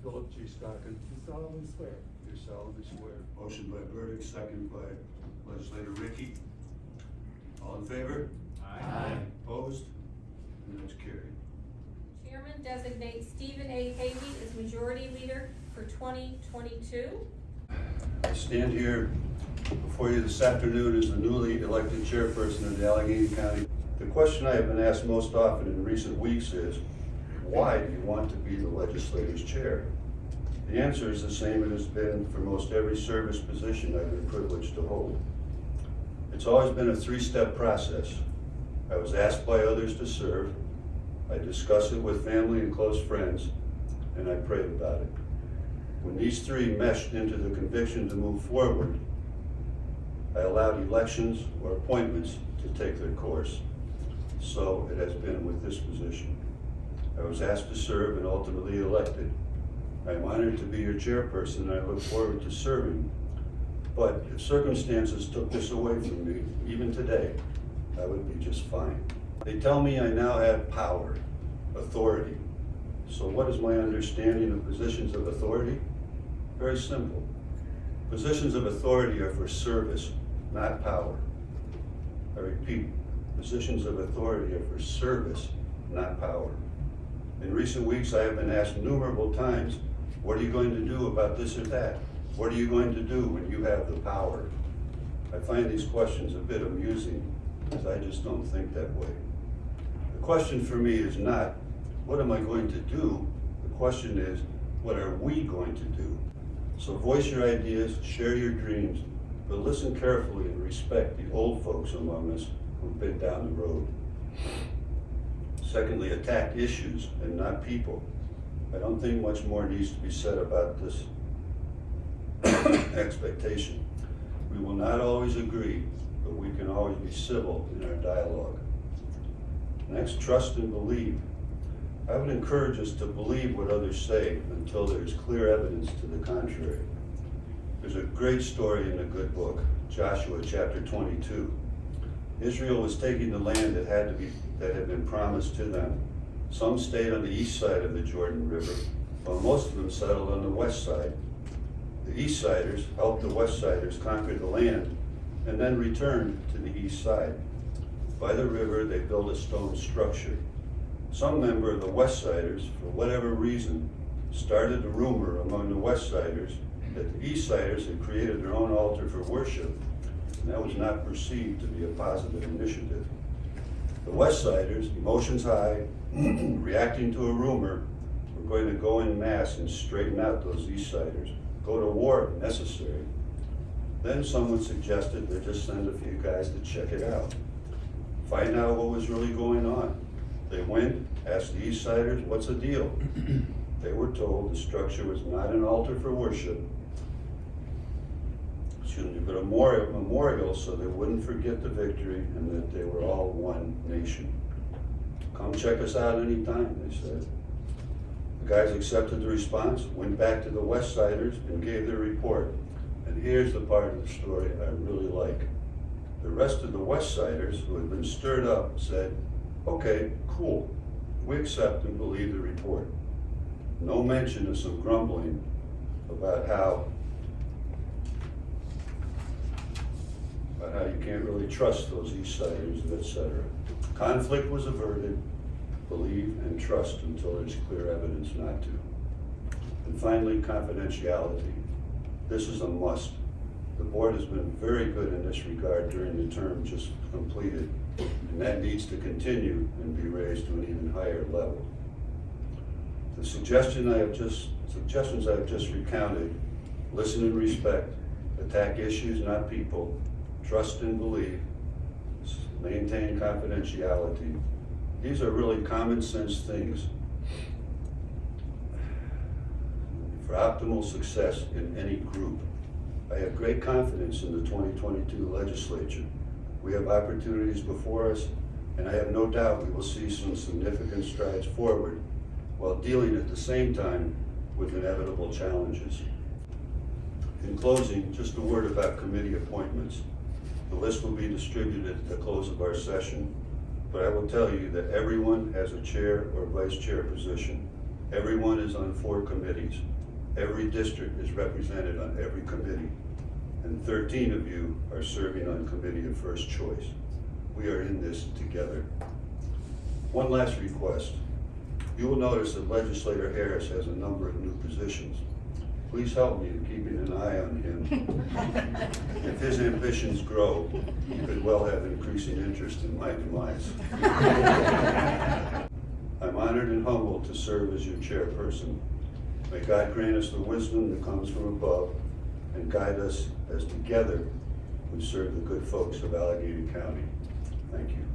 Philip Stockin, do solemnly swear do solemnly swear. Motion by Burdick, second by Legislator Ricky. All in favor? Aye. Opposed? And that's carried. Chairman designates Stephen A. Havey as Majority Leader for 2022. I stand here before you this afternoon as the newly elected chairperson of the Allegany County. The question I have been asked most often in recent weeks is, why do you want to be the legislature's chair? The answer is the same it has been for most every service position I've been privileged to hold. It's always been a three-step process. I was asked by others to serve, I discussed it with family and close friends, and I prayed about it. When these three meshed into the conviction to move forward, I allowed elections or appointments to take their course. So it has been with this position. I was asked to serve and ultimately elected. I am honored to be your chairperson and I look forward to serving. But if circumstances took this away from me, even today, I would be just fine. They tell me I now have power, authority. So what is my understanding of positions of authority? Very simple. Positions of authority are for service, not power. I repeat, positions of authority are for service, not power. In recent weeks, I have been asked innumerable times, what are you going to do about this or that? What are you going to do when you have the power? I find these questions a bit amusing, because I just don't think that way. The question for me is not, what am I going to do? The question is, what are we going to do? So voice your ideas, share your dreams, but listen carefully and respect the old folks among us who've been down the road. Secondly, attack issues and not people. I don't think much more needs to be said about this expectation. We will not always agree, but we can always be civil in our dialogue. Next, trust and believe. I would encourage us to believe what others say until there is clear evidence to the contrary. There's a great story in the good book, Joshua chapter 22. Israel was taking the land that had been promised to them. Some stayed on the east side of the Jordan River, while most of them settled on the west side. The east siders helped the west siders conquer the land and then returned to the east side. By the river, they built a stone structure. Some member of the west siders, for whatever reason, started a rumor among the west siders that the east siders had created their own altar for worship, and that was not perceived to be a positive initiative. The west siders, emotions high, reacting to a rumor, were going to go en masse and straighten out those east siders, go to war if necessary. Then someone suggested they just send a few guys to check it out, find out what was really going on. They went, asked the east siders, what's the deal? They were told the structure was not an altar for worship, but a memorial so they wouldn't forget the victory and that they were all one nation. Come check us out anytime, they said. The guys accepted the response, went back to the west siders and gave their report. And here's the part of the story I really like. The rest of the west siders who had been stirred up said, okay, cool, we accept and believe the report. No mention of some grumbling about how you can't really trust those east siders, etc. Conflict was averted, believe and trust until there's clear evidence not to. And finally, confidentiality. This is a must. The board has been very good in this regard during the term just completed, and that needs to continue and be raised to an even higher level. The suggestions I have just recounted, listen and respect, attack issues, not people, trust and believe, maintain confidentiality. These are really common sense things for optimal success in any group. I have great confidence in the 2022 legislature. We have opportunities before us, and I have no doubt we will see some significant strides forward while dealing at the same time with inevitable challenges. In closing, just a word about committee appointments. The list will be distributed at the close of our session, but I will tell you that everyone has a chair or vice chair position. Everyone is on 4 committees. Every district is represented on every committee. And 13 of you are serving on committee of first choice. We are in this together. One last request. You will notice that Legislator Harris has a number of new positions. Please help me in keeping an eye on him. If his ambitions grow, he could well have increasing interest in my demise. I'm honored and humbled to serve as your chairperson. May God grant us the wisdom that comes from above and guide us as together we serve the good folks of Allegany County. Thank you.